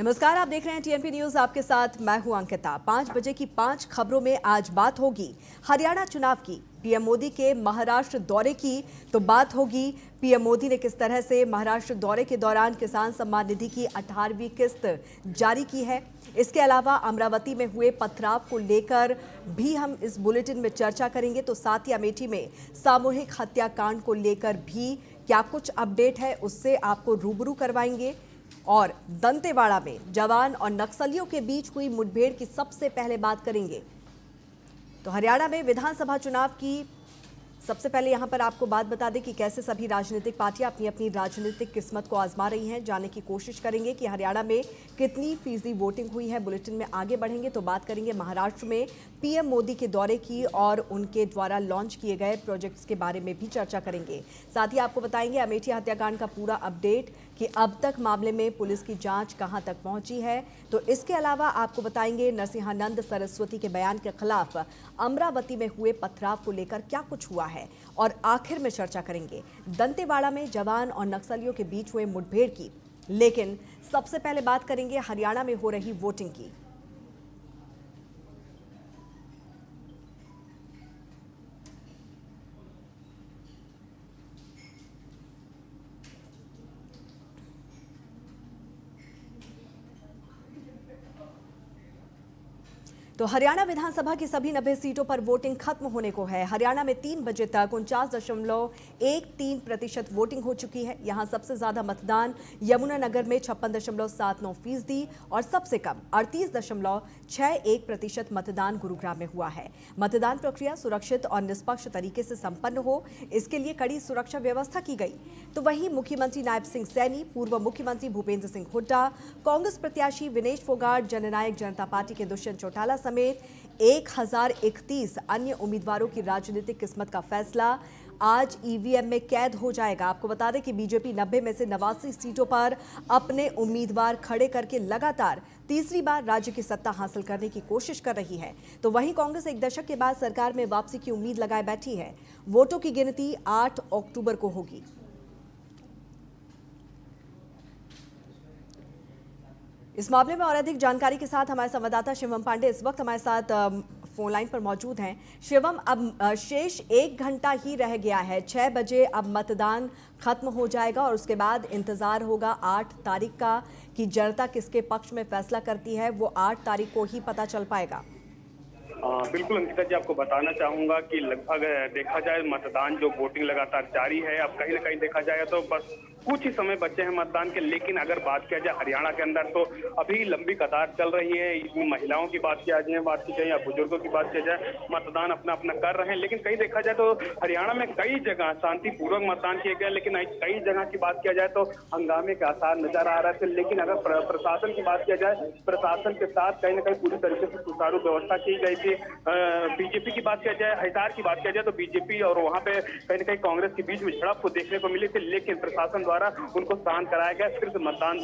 नमस्कार, आप देख रहे हैं टीएनपी न्यूज। आपके साथ मैं हूं अंकिता। 5 बजे की 5 खबरों में आज बात होगी हरियाणा चुनाव की, पीएम मोदी के महाराष्ट्र दौरे की। तो बात होगी पीएम मोदी ने किस तरह से महाराष्ट्र दौरे के दौरान किसान सम्मान निधि की 18वीं किस्त जारी की है। इसके अलावा अमरावती में हुए पथराव को लेकर भी हम इस बुलेटिन में चर्चा करेंगे। तो साथ ही अमेठी में सामूहिक हत्याकांड को लेकर भी क्या कुछ अपडेट है, उससे आपको रूबरू करवाएंगे। और दंतेवाड़ा में जवान और नक्सलियों के बीच हुई मुठभेड़ की सबसे पहले बात करेंगे। तो हरियाणा में विधानसभा चुनाव की सबसे पहले यहां पर आपको बात बता दें कि कैसे सभी राजनीतिक पार्टियां अपनी अपनी राजनीतिक किस्मत को आजमा रही हैं। जानने की कोशिश करेंगे कि हरियाणा में कितनी फीसदी वोटिंग हुई है। बुलेटिन में आगे बढ़ेंगे तो बात करेंगे महाराष्ट्र में पीएम मोदी के दौरे की और उनके द्वारा लॉन्च किए गए प्रोजेक्ट्स के बारे में भी चर्चा करेंगे। साथ ही आपको बताएंगे अमेठी हत्याकांड का पूरा अपडेट कि अब तक मामले में पुलिस की जांच कहां तक पहुंची है। तो इसके अलावा आपको बताएंगे नरसिंहानंद सरस्वती के बयान के खिलाफ अमरावती में हुए पथराव को लेकर क्या कुछ हुआ है। और आखिर में चर्चा करेंगे दंतेवाड़ा में जवान और नक्सलियों के बीच हुए मुठभेड़ की। लेकिन सबसे पहले बात करेंगे हरियाणा में हो रही वोटिंग की। तो हरियाणा विधानसभा की सभी 90 सीटों पर वोटिंग खत्म होने को है। हरियाणा में 3 बजे तक 49.13% वोटिंग हो चुकी है। यहां सबसे ज्यादा मतदान यमुनानगर में 56.79% और सबसे कम 38.61% मतदान गुरुग्राम में हुआ है। मतदान प्रक्रिया सुरक्षित और निष्पक्ष तरीके से संपन्न हो, इसके लिए कड़ी सुरक्षा व्यवस्था की गई। तो वहीं मुख्यमंत्री नायब सिंह सैनी, पूर्व मुख्यमंत्री भूपेंद्र सिंह हुड्डा, कांग्रेस प्रत्याशी विनेश फोगाट, जननायक जनता पार्टी के दुष्यंत चौटाला समेत 1031 अन्य उम्मीदवारों की राजनीतिक किस्मत का फैसला आज ईवीएम में कैद हो जाएगा। आपको बता दें कि बीजेपी 90 में से 89 सीटों पर अपने उम्मीदवार खड़े करके लगातार तीसरी बार राज्य की सत्ता हासिल करने की कोशिश कर रही है। तो वहीं कांग्रेस एक दशक के बाद सरकार में वापसी की उम्मीद लगाए बैठी है। वोटों की गिनती 8 अक्टूबर को होगी। इस मामले में और अधिक जानकारी के साथ हमारे संवाददाता शिवम पांडे इस वक्त हमारे साथ फोन लाइन पर मौजूद हैं। शिवम, अब शेष 1 घंटा ही रह गया है। 6 बजे अब मतदान खत्म हो जाएगा और उसके बाद इंतजार होगा 8 तारीख का कि जनता किसके पक्ष में फैसला करती है। वो 8 तारीख को ही पता चल पाएगा। बिल्कुल अंकिता जी, आपको बताना चाहूंगा कि लगभग देखा जाए मतदान जो वोटिंग लगातार जारी है। अब कहीं ना कहीं देखा जाए तो बस कुछ ही समय बचे हैं मतदान के। लेकिन अगर बात किया जाए हरियाणा के अंदर तो अभी लंबी कतार चल रही है। इसमें महिलाओं की बात की जाए या बुजुर्गों की बात किया जाए, मतदान अपना अपना कर रहे हैं। लेकिन कहीं देखा जाए तो हरियाणा में कई जगह शांतिपूर्वक मतदान किए गए, लेकिन कई जगह की बात किया जाए तो हंगामे के आसार नजर आ रहे थे। लेकिन अगर प्रशासन की बात किया जाए, प्रशासन के साथ कहीं ना कहीं पूरी तरीके से सुचारू व्यवस्था की गई थी। बीजेपी की बात किया जाए, हिसार की बात किया जाए तो बीजेपी और वहां पे कहीं ना कहीं कांग्रेस के बीच में झड़प को देखने को मिली थी। लेकिन प्रशासन द्वारा उनको शांत कराया गया, फिर से मतदान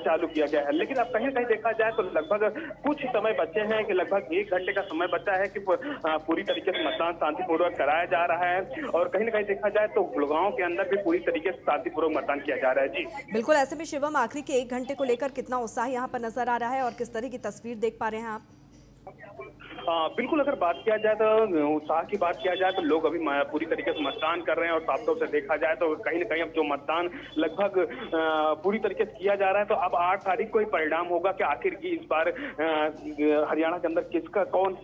चालू किया गया है। लेकिन अब कहीं ना कहीं देखा जाए तो लगभग कुछ समय बचे हैं कि लगभग 1 घंटे का समय बचा है कि पूरी तरीके से मतदान शांतिपूर्वक कराया जा रहा है। और कहीं ना कहीं देखा जाए तो गुड़गांव के अंदर भी पूरी तरीके से शांतिपूर्वक मतदान किया जा रहा है। जी बिल्कुल, ऐसे में शिवम आखिरी के 1 घंटे को लेकर कितना उत्साह यहाँ पर नजर आ रहा है और किस तरह की तस्वीर देख पा रहे हैं आप? बिल्कुल, अगर बात किया जाए तो उत्साह की बात किया जाए तो लोग अभी पूरी तरीके से मतदान कर रहे हैं। और साफ तौर से देखा जाए तो कहीं ना कहीं अब जो मतदान लगभग पूरी तरीके से किया जा रहा है, तो अब 8 तारीख को ही परिणाम होगा कि आखिर की इस बार हरियाणा के अंदर किसका कौन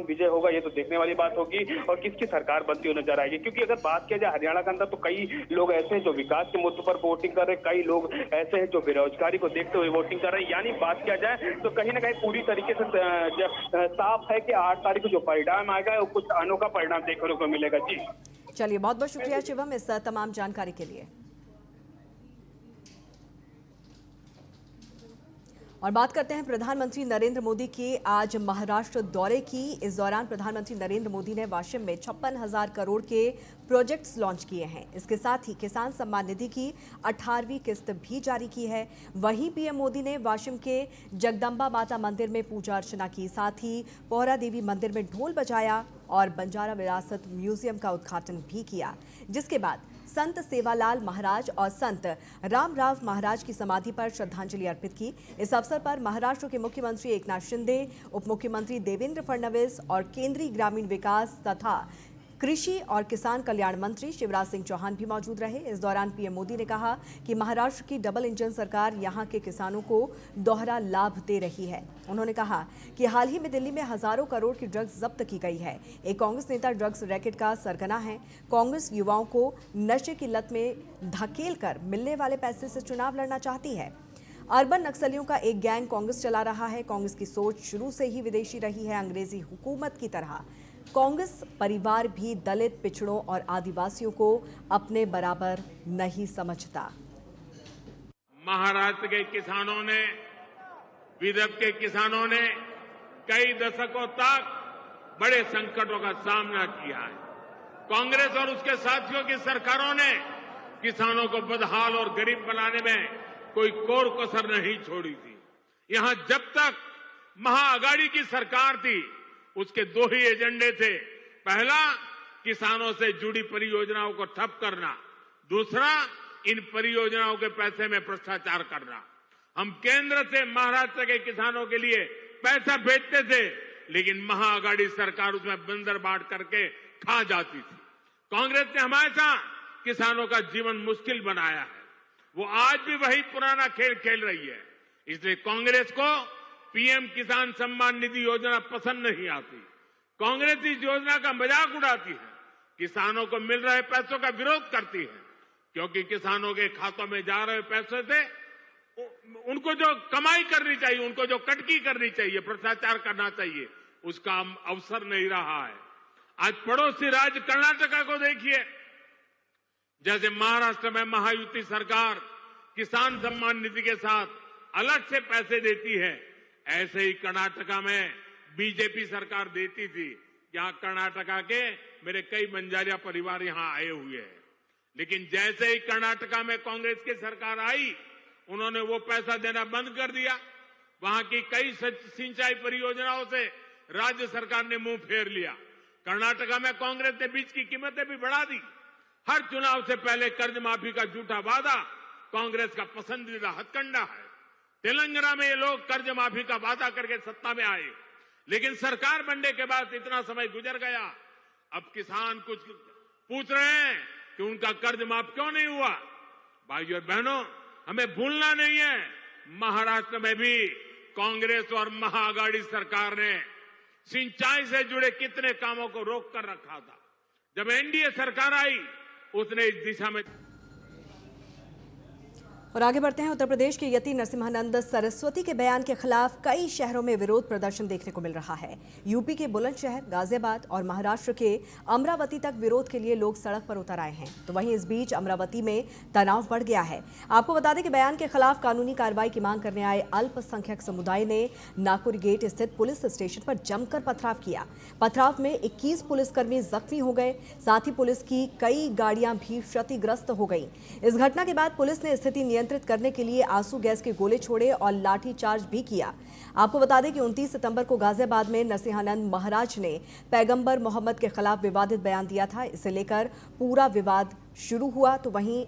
विजय होगा। ये तो देखने वाली बात होगी और किसकी सरकार बनती हुई नजर आएगी। क्योंकि अगर बात किया जाए हरियाणा के अंदर तो कई लोग ऐसे हैं जो विकास के मुद्दों पर वोटिंग कर रहे हैं, कई लोग ऐसे हैं जो बेरोजगारी को देखते हुए वोटिंग कर रहे हैं। यानी बात किया जाए तो कहीं ना कहीं पूरी तरीके से साफ है कि 8 तारीख को जो परिणाम आएगा वो कुछ अनोखा परिणाम देखने को मिलेगा। जी चलिए, बहुत बहुत शुक्रिया शिवम इस तमाम जानकारी के लिए। और बात करते हैं प्रधानमंत्री नरेंद्र मोदी के आज महाराष्ट्र दौरे की। इस दौरान प्रधानमंत्री नरेंद्र मोदी ने वाशिम में 56,000 करोड़ के प्रोजेक्ट्स लॉन्च किए हैं। इसके साथ ही किसान सम्मान निधि की 18वीं किस्त भी जारी की है। वहीं पीएम मोदी ने वाशिम के जगदम्बा माता मंदिर में पूजा अर्चना की, साथ ही पोहरा देवी मंदिर में ढोल बजाया और बंजारा विरासत म्यूजियम का उद्घाटन भी किया। जिसके बाद संत सेवालाल महाराज और संत रामराव महाराज की समाधि पर श्रद्धांजलि अर्पित की। इस अवसर पर महाराष्ट्र के मुख्यमंत्री एकनाथ शिंदे, उप मुख्यमंत्री देवेंद्र फडणवीस और केंद्रीय ग्रामीण विकास तथा कृषि और किसान कल्याण मंत्री शिवराज सिंह चौहान भी मौजूद रहे। इस दौरान पीएम मोदी ने कहा कि महाराष्ट्र की डबल इंजन सरकार यहां के किसानों को दोहरा लाभ दे रही है। उन्होंने कहा कि हाल ही में दिल्ली में हजारों करोड़ की ड्रग्स जब्त की गई है। एक कांग्रेस नेता ड्रग्स रैकेट का सरगना है। कांग्रेस युवाओं को नशे की लत में धकेल कर मिलने वाले पैसे से चुनाव लड़ना चाहती है। अर्बन नक्सलियों का एक गैंग कांग्रेस चला रहा है। कांग्रेस की सोच शुरू से ही विदेशी रही है, अंग्रेजी हुकूमत की तरह। कांग्रेस परिवार भी दलित, पिछड़ों और आदिवासियों को अपने बराबर नहीं समझता। महाराष्ट्र के किसानों ने, विदर्भ के किसानों ने कई दशकों तक बड़े संकटों का सामना किया है। कांग्रेस और उसके साथियों की सरकारों ने किसानों को बदहाल और गरीब बनाने में कोई कोर कसर नहीं छोड़ी थी। यहां जब तक महाअघाड़ी की सरकार थी, उसके दो ही एजेंडे थे। पहला, किसानों से जुड़ी परियोजनाओं को ठप करना। दूसरा, इन परियोजनाओं के पैसे में भ्रष्टाचार करना। हम केंद्र से महाराष्ट्र के किसानों के लिए पैसा भेजते थे, लेकिन महाअघाड़ी सरकार उसमें बंदर बांट करके खा जाती थी। कांग्रेस ने हमेशा किसानों का जीवन मुश्किल बनाया है। वो आज भी वही पुराना खेल खेल रही है। इसलिए कांग्रेस को पीएम किसान सम्मान निधि योजना पसंद नहीं आती। कांग्रेस इस योजना का मजाक उड़ाती है, किसानों को मिल रहे पैसों का विरोध करती है, क्योंकि किसानों के खातों में जा रहे पैसों से उनको जो कमाई करनी चाहिए, उनको जो कटकी करनी चाहिए, भ्रष्टाचार करना चाहिए, उसका अवसर नहीं रहा है। आज पड़ोसी राज्य कर्नाटका को देखिए, जैसे महाराष्ट्र में महायुति सरकार किसान सम्मान निधि के साथ अलग से पैसे देती है, ऐसे ही कर्नाटका में बीजेपी सरकार देती थी। यहां कर्नाटका के मेरे कई बंजारिया परिवार यहां आए हुए हैं, लेकिन जैसे ही कर्नाटका में कांग्रेस की सरकार आई, उन्होंने वो पैसा देना बंद कर दिया। वहां की कई सिंचाई परियोजनाओं से राज्य सरकार ने मुंह फेर लिया। कर्नाटका में कांग्रेस ने बीज की कीमतें भी बढ़ा दी। हर चुनाव से पहले कर्ज माफी का झूठा वादा कांग्रेस का पसंदीदा हथकंडा है। तेलंगाना में ये लोग कर्ज माफी का वादा करके सत्ता में आए, लेकिन सरकार बनने के बाद इतना समय गुजर गया, अब किसान कुछ पूछ रहे हैं कि उनका कर्ज माफ क्यों नहीं हुआ। भाइयों और बहनों, हमें भूलना नहीं है, महाराष्ट्र में भी कांग्रेस और महाअघाड़ी सरकार ने सिंचाई से जुड़े कितने कामों को रोक कर रखा था। जब एनडीए सरकार आई, उसने इस दिशा में। और आगे बढ़ते हैं। उत्तर प्रदेश के यति नरसिम्हानंद सरस्वती के बयान के खिलाफ कई शहरों में विरोध प्रदर्शन देखने को मिल रहा है। यूपी के बुलंदशहर, गाजियाबाद और महाराष्ट्र के अमरावती तक विरोध के लिए लोग सड़क पर उतर आए हैं। तो वहीं इस बीच अमरावती में तनाव बढ़ गया है। आपको बता दें कि बयान के खिलाफ कानूनी कार्रवाई की मांग करने आए अल्पसंख्यक समुदाय ने नाकुर गेट स्थित पुलिस स्टेशन पर जमकर पथराव किया। पथराव में 21 पुलिसकर्मी जख्मी हो गए, साथ ही पुलिस की कई गाड़ियां भी क्षतिग्रस्त हो गई। इस घटना के बाद पुलिस ने स्थिति नियंत्रित करने के लिए आंसू गैस के गोले छोड़े और लाठीचार्ज भी किया। आपको बता दें कि 29 सितंबर को गाजियाबाद में नरसिम्हानंद महाराज ने पैगंबर मोहम्मद के खिलाफ विवादित बयान दिया था। इसे लेकर पूरा विवाद शुरू हुआ। तो वहीं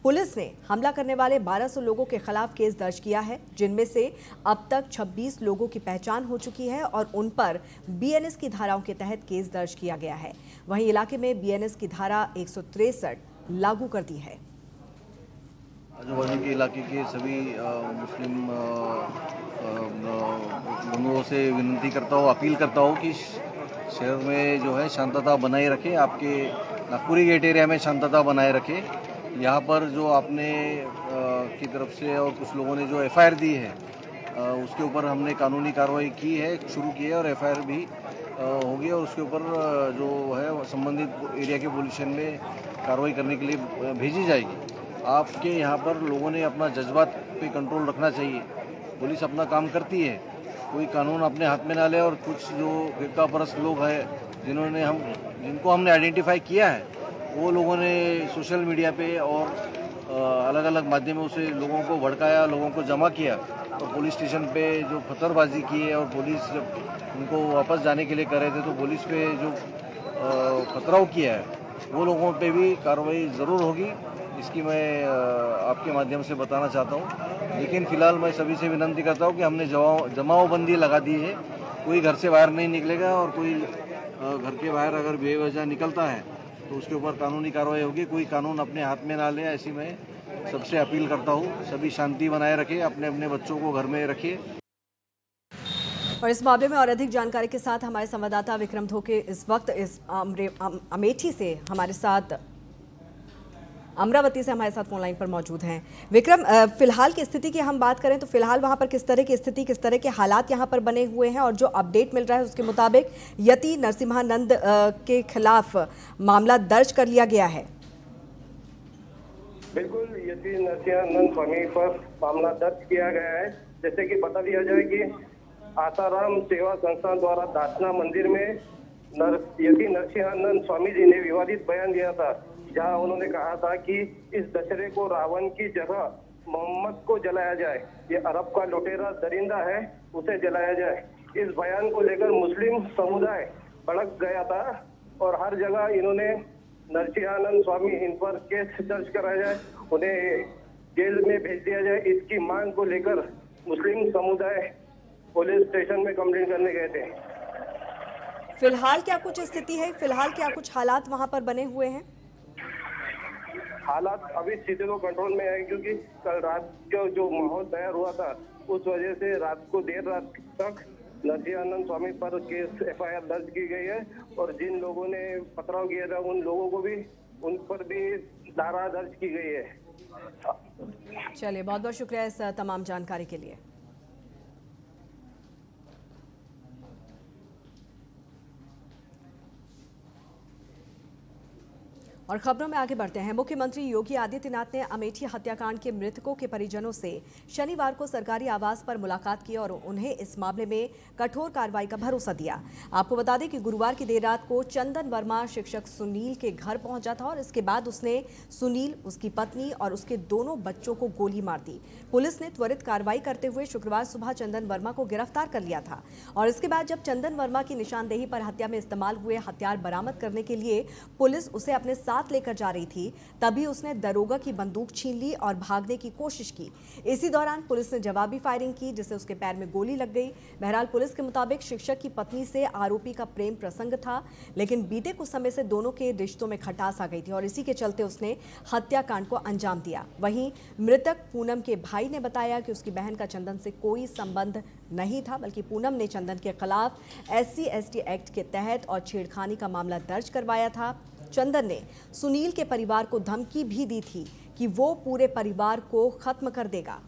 पुलिस ने हमला करने वाले 1200 लोगों के खिलाफ केस दर्ज किया है, जिनमें से अब तक 26 लोगों की पहचान हो चुकी है और उन पर बीएनएस की धाराओं के तहत केस दर्ज किया गया है। वहीं इलाके में बीएनएस की धारा 163 लागू कर दी है। आजू बाजू के इलाके के सभी मुस्लिम बंधुओं से विनती करता हूँ, अपील करता हूँ कि शहर में जो है शांतता बनाए रखें। आपके नागपुरी गेट एरिया में शांतता बनाए रखें। यहाँ पर जो आपने की तरफ से और कुछ लोगों ने जो एफआईआर दी है, उसके ऊपर हमने कानूनी कार्रवाई की है, शुरू की है और एफआईआर भी होगी और उसके ऊपर जो है संबंधित एरिया के पुलिस स्टेशन में कार्रवाई करने के लिए भेजी जाएगी। आपके यहाँ पर लोगों ने अपना जज्बात पे कंट्रोल रखना चाहिए। पुलिस अपना काम करती है, कोई कानून अपने हाथ में ना ले। और कुछ जो फिरकापरस्त लोग हैं जिनको हमने आइडेंटिफाई किया है, वो लोगों ने सोशल मीडिया पे और अलग अलग माध्यमों से लोगों को भड़काया, लोगों को जमा किया। तो पुलिस स्टेशन पे जो पत्थरबाजी की है और पुलिस जब उनको वापस जाने के लिए कर रहे थे तो पुलिस पे जो पथराव किया है, वो लोगों पे भी कार्रवाई ज़रूर होगी, इसकी मैं आपके माध्यम से बताना चाहता हूँ। लेकिन फ़िलहाल मैं सभी से विनती करता हूँ कि हमने जमावबंदी लगा दी है, कोई घर से बाहर नहीं निकलेगा और कोई घर के बाहर अगर बेवजह निकलता है तो उसके ऊपर कानूनी कार्रवाई होगी। कोई कानून अपने हाथ में ना ले, ऐसी मैं सबसे अपील करता हूँ। सभी शांति बनाए रखें, अपने अपने बच्चों को घर में रखिए। और इस मामले में और अधिक जानकारी के साथ हमारे संवाददाता विक्रम धोके इस वक्त इस अमेठी से हमारे साथ, अमरावती से हमारे साथ फोन लाइन पर मौजूद हैं। विक्रम, फिलहाल की स्थिति की हम बात करें तो फिलहाल वहां पर किस तरह की स्थिति, किस तरह के हालात यहां पर बने हुए हैं, और जो अपडेट मिल रहा है उसके मुताबिक यति नरसिम्हानंद के खिलाफ मामला दर्ज कर लिया गया है। बिल्कुल, यति नरसिम्हानंद स्वामी पर मामला दर्ज किया गया है। जैसे कि बता दिया जाए कि आसाराम सेवा संस्थान द्वारा दासना मंदिर में यति नरसिम्हानंद स्वामी जी ने विवादित बयान दिया था, जहां उन्होंने कहा था कि इस दशहरे को रावण की जगह मोहम्मद को जलाया जाए, ये अरब का लुटेरा दरिंदा है, उसे जलाया जाए। इस बयान को लेकर मुस्लिम समुदाय भड़क गया था और हर जगह इन्होंने नरसिम्हानंद स्वामी इन पर केस दर्ज कराया जाए, उन्हें जेल में भेज दिया जाए, इसकी मांग को लेकर मुस्लिम समुदाय पुलिस स्टेशन में कंप्लेंट करने गए थे। फिलहाल क्या कुछ स्थिति है, फिलहाल क्या कुछ हालात वहां पर बने हुए हैं? हालात अभी स्थिति तो कंट्रोल में है, क्योंकि कल रात का जो माहौल तैयार हुआ था उस वजह से रात को देर रात तक नरसिम्हानंद स्वामी पर केस एफआईआर दर्ज की गई है और जिन लोगों ने पथराव किया था उन लोगों को भी, उन पर भी धारा दर्ज की गई है। चलिए, बहुत बहुत शुक्रिया इस तमाम जानकारी के लिए। और खबरों में आगे बढ़ते हैं। मुख्यमंत्री योगी आदित्यनाथ ने अमेठी हत्याकांड के मृतकों के परिजनों से शनिवार को सरकारी आवास पर मुलाकात की और उन्हें इस मामले में कठोर कार्रवाई का भरोसा दिया। आपको बता दें कि गुरुवार की देर रात को चंदन वर्मा शिक्षक सुनील के घर पहुंचा था और इसके बाद उसने सुनील, उसकी पत्नी और उसके दोनों बच्चों को गोली मार दी। पुलिस ने त्वरित कार्रवाई करते हुए शुक्रवार सुबह चंदन वर्मा को गिरफ्तार कर लिया था और इसके बाद जब चंदन वर्मा की निशानदेही पर हत्या में इस्तेमाल हुए हथियार बरामद करने के लिए पुलिस उसे अपने साथ लेकर जा रही थी, तभी उसने दरोगा की बंदूक छीन ली और भागने की कोशिश की। इसी दौरान पुलिस ने जवाबी फायरिंग की, जिससे उसके पैर में गोली लग गई। बहरहाल पुलिस के मुताबिक शिक्षक की पत्नी से आरोपी का प्रेम प्रसंग था, लेकिन बीते कुछ समय से दोनों के रिश्तों में खटास आ गई थी और इसी के चलते उसने हत्याकांड को अंजाम दिया। वहीं मृतक पूनम के भाई ने बताया कि उसकी बहन का चंदन से कोई संबंध नहीं था, बल्कि पूनम ने चंदन के खिलाफ SC/ST एक्ट के तहत और छेड़खानी का मामला दर्ज करवाया था। चंदन ने सुनील के परिवार को धमकी भी दी थी कि वो पूरे परिवार को खत्म कर देगा।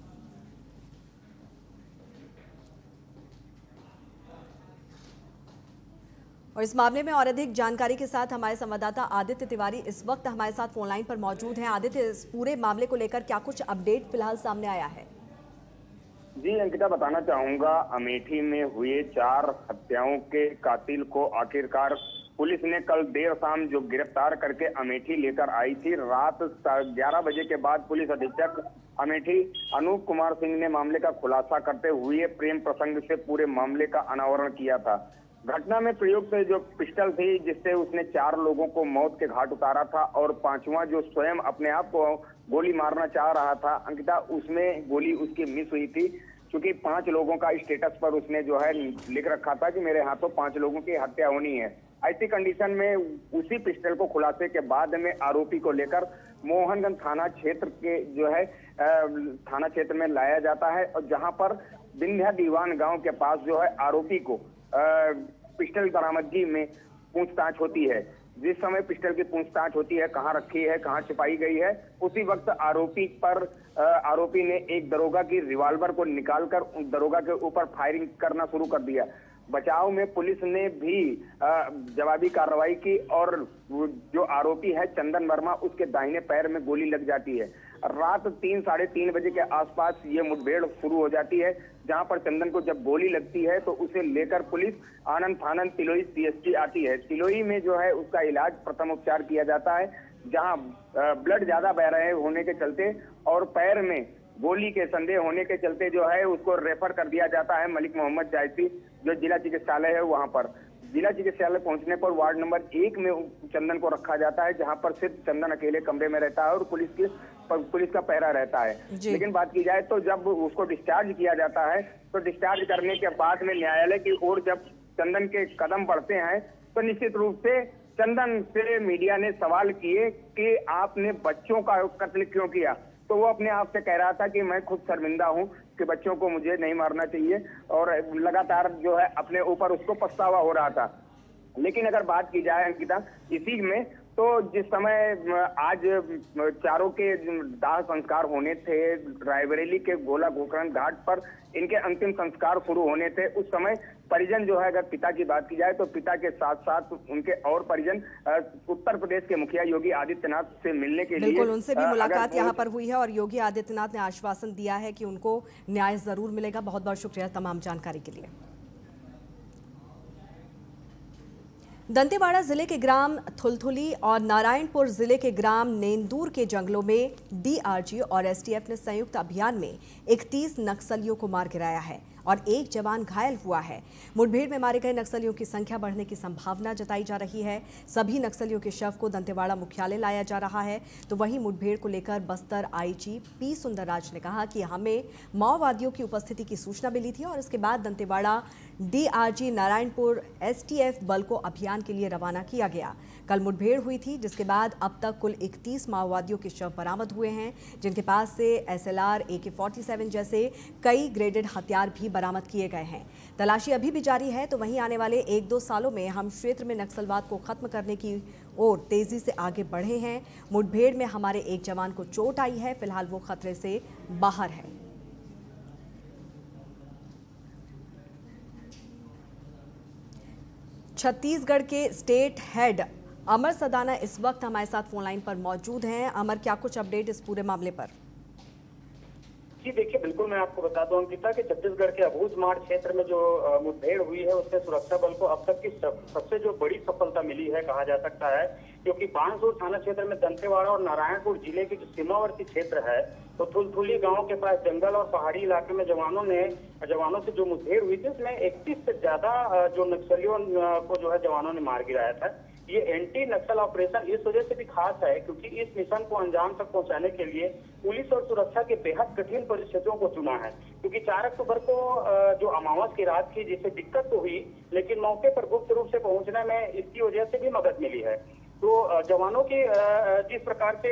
और इस मामले में और अधिक जानकारी के साथ हमारे संवाददाता आदित्य तिवारी इस वक्त हमारे साथ फोन लाइन पर मौजूद हैं। आदित्य, इस पूरे मामले को लेकर क्या कुछ अपडेट फिलहाल सामने आया है? जी अंकिता, बताना चाहूंगा, अमेठी में हुए 4 हत्याओं के कातिल को आखिरकार पुलिस ने कल देर शाम जो गिरफ्तार करके अमेठी लेकर आई थी। रात 11 बजे के बाद पुलिस अधीक्षक अमेठी अनूप कुमार सिंह ने मामले का खुलासा करते हुए प्रेम प्रसंग से पूरे मामले का अनावरण किया था। घटना में प्रयुक्त जो पिस्टल थी, जिससे उसने 4 लोगों को मौत के घाट उतारा था और 5वां जो स्वयं अपने आप को गोली मारना चाह रहा था अंकिता, उसमें गोली उसकी मिस हुई थी, क्योंकि 5 लोगों का स्टेटस पर उसने जो है लिख रखा था कि मेरे हाथों 5 लोगों की हत्या होनी है। ऐसी कंडीशन में उसी पिस्टल को खुलासे के बाद में आरोपी को लेकर मोहनगंज थाना क्षेत्र के जो है थाना क्षेत्र में लाया जाता है और जहां पर विंध्या दीवान गांव के पास जो है आरोपी को पिस्टल बरामदगी में पूछताछ होती है। जिस समय पिस्टल की पूछताछ होती है, कहाँ रखी है, कहाँ छिपाई गई है, उसी वक्त आरोपी ने एक दरोगा की रिवॉल्वर को निकालकर उन दरोगा के ऊपर फायरिंग करना शुरू कर दिया। बचाव में पुलिस ने भी जवाबी कार्रवाई की और जो आरोपी है चंदन वर्मा, उसके दाहिने पैर में गोली लग जाती है। रात 3 साढ़े 3 बजे के आसपास ये मुठभेड़ शुरू हो जाती है, जहां पर चंदन को जब गोली लगती है तो उसे लेकर पुलिस आनंद फानंद तिलोई CST आती है। तिलोई में जो है उसका इलाज, प्रथम उपचार किया जाता है, जहां ब्लड ज्यादा बह रहे होने के चलते और पैर में गोली के संदेह होने के चलते जो है उसको रेफर कर दिया जाता है मलिक मोहम्मद जायसी जो जिला चिकित्सालय है वहां पर। जिला चिकित्सालय पहुंचने पर वार्ड नंबर 1 में चंदन को रखा जाता है, जहां पर सिर्फ चंदन अकेले कमरे में रहता है और पुलिस का पहरा रहता है। लेकिन बात की जाए तो जब उसको डिस्चार्ज किया जाता है तो डिस्चार्ज करने के बाद में न्यायालय की ओर जब चंदन के कदम बढ़ते हैं तो निश्चित रूप से चंदन से मीडिया ने सवाल किए कि आपने बच्चों का कत्ल क्यों किया। तो वो अपने आप से कह रहा था कि मैं खुद शर्मिंदा हूं कि बच्चों को मुझे नहीं मारना चाहिए, और लगातार जो है अपने ऊपर उसको पछतावा हो रहा था। लेकिन अगर बात की जाए अंकिता इसी में, तो जिस समय आज चारों के दाह संस्कार होने थे, रायबरेली के गोला गोकर्ण घाट पर इनके अंतिम संस्कार शुरू होने थे, उस समय परिजन जो है, अगर पिता की बात की जाए तो पिता के साथ साथ उनके और परिजन उत्तर प्रदेश के मुखिया योगी आदित्यनाथ से मिलने के लिए, बिल्कुल उनसे भी मुलाकात यहाँ पर हुई है और योगी आदित्यनाथ ने आश्वासन दिया है कि उनको न्याय जरूर मिलेगा। बहुत बहुत शुक्रिया तमाम जानकारी के लिए। दंतेवाड़ा जिले के ग्राम थुलथुली और नारायणपुर जिले के ग्राम नेंदूर के जंगलों में डीआरजी और एसटीएफ ने संयुक्त अभियान में 31 नक्सलियों को मार गिराया है और एक जवान घायल हुआ है। मुठभेड़ में मारे गए नक्सलियों की संख्या बढ़ने की संभावना जताई जा रही है। सभी नक्सलियों के शव को दंतेवाड़ा मुख्यालय लाया जा रहा है। तो वहीं मुठभेड़ को लेकर बस्तर आईजी पी सुंदरराज ने कहा कि हमें माओवादियों की उपस्थिति की सूचना मिली थी और इसके बाद दंतेवाड़ा डीआरजी नारायणपुर एसटीएफ बल को अभियान के लिए रवाना किया गया। कल मुठभेड़ हुई थी, जिसके बाद अब तक कुल 31 माओवादियों के शव बरामद हुए हैं, जिनके पास से एसएलआर, AK-47 जैसे कई ग्रेडेड हथियार भी बरामद किए गए हैं। तलाशी अभी भी जारी है। तो वहीं आने वाले 1-2 सालों में हम क्षेत्र में नक्सलवाद को खत्म करने की ओर तेजी से आगे बढ़े हैं। मुठभेड़ में हमारे एक जवान को चोट आई है, फिलहाल वो खतरे से बाहर है। छत्तीसगढ़ के स्टेट हेड अमर सदाना इस वक्त हमारे साथ फोन लाइन पर मौजूद हैं। अमर, क्या कुछ अपडेट इस पूरे मामले पर? जी देखिए, बिल्कुल मैं आपको बता दूं अंकिता कि छत्तीसगढ़ के अबूझमाड़ क्षेत्र में जो मुठभेड़ हुई है उससे सुरक्षा बल को अब तक की सबसे जो बड़ी सफलता मिली है कहा जा सकता है, क्योंकि बानसूर थाना क्षेत्र में दंतेवाड़ा और नारायणपुर जिले के जो सीमावर्ती क्षेत्र है तो थुलथुली गांव के पास जंगल और पहाड़ी इलाके में जवानों से जो मुठभेड़ हुई थी उसमें 31 से ज्यादा जो नक्सलियों को जो है जवानों ने मार गिराया था। ये एंटी नक्सल ऑपरेशन इस वजह से भी खास है क्योंकि इस मिशन को अंजाम तक पहुंचाने के लिए पुलिस और सुरक्षा के बेहद कठिन परिस्थितियों को चुना है, क्योंकि 4 अक्टूबर को जो अमावस की रात थी जिससे दिक्कत तो हुई, लेकिन मौके पर गुप्त रूप से पहुंचने में इसकी वजह से भी मदद मिली है। तो जवानों की जिस प्रकार से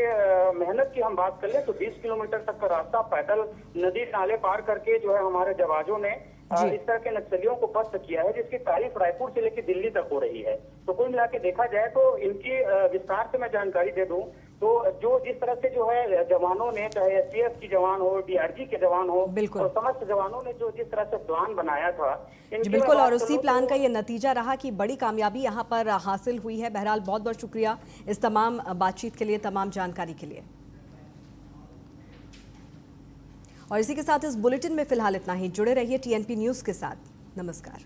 मेहनत की हम बात कर ले तो 20 किलोमीटर तक का रास्ता पैदल नदी नाले पार करके जो है हमारे जवानों ने इस तरह के नक्सलियों को पस्त किया है, जिसकी तारीफ रायपुर से लेकर दिल्ली तक हो रही है। तो कुल मिला के देखा जाए तो इनकी विस्तार से मैं जानकारी दे दूं तो जो जिस तरह से जो है जवानों ने, चाहे एसटीएफ की जवान हो, डीआरजी के जवान हो, और समस्त जवानों ने जो जिस तरह से प्लान बनाया था बिल्कुल, और उसी प्लान का ये नतीजा रहा कि बड़ी कामयाबी यहाँ पर हासिल हुई है। बहरहाल बहुत बहुत शुक्रिया इस तमाम बातचीत के लिए, तमाम जानकारी के लिए। और इसी के साथ इस बुलेटिन में फिलहाल इतना ही। जुड़े रहिए TNP न्यूज़ के साथ। नमस्कार।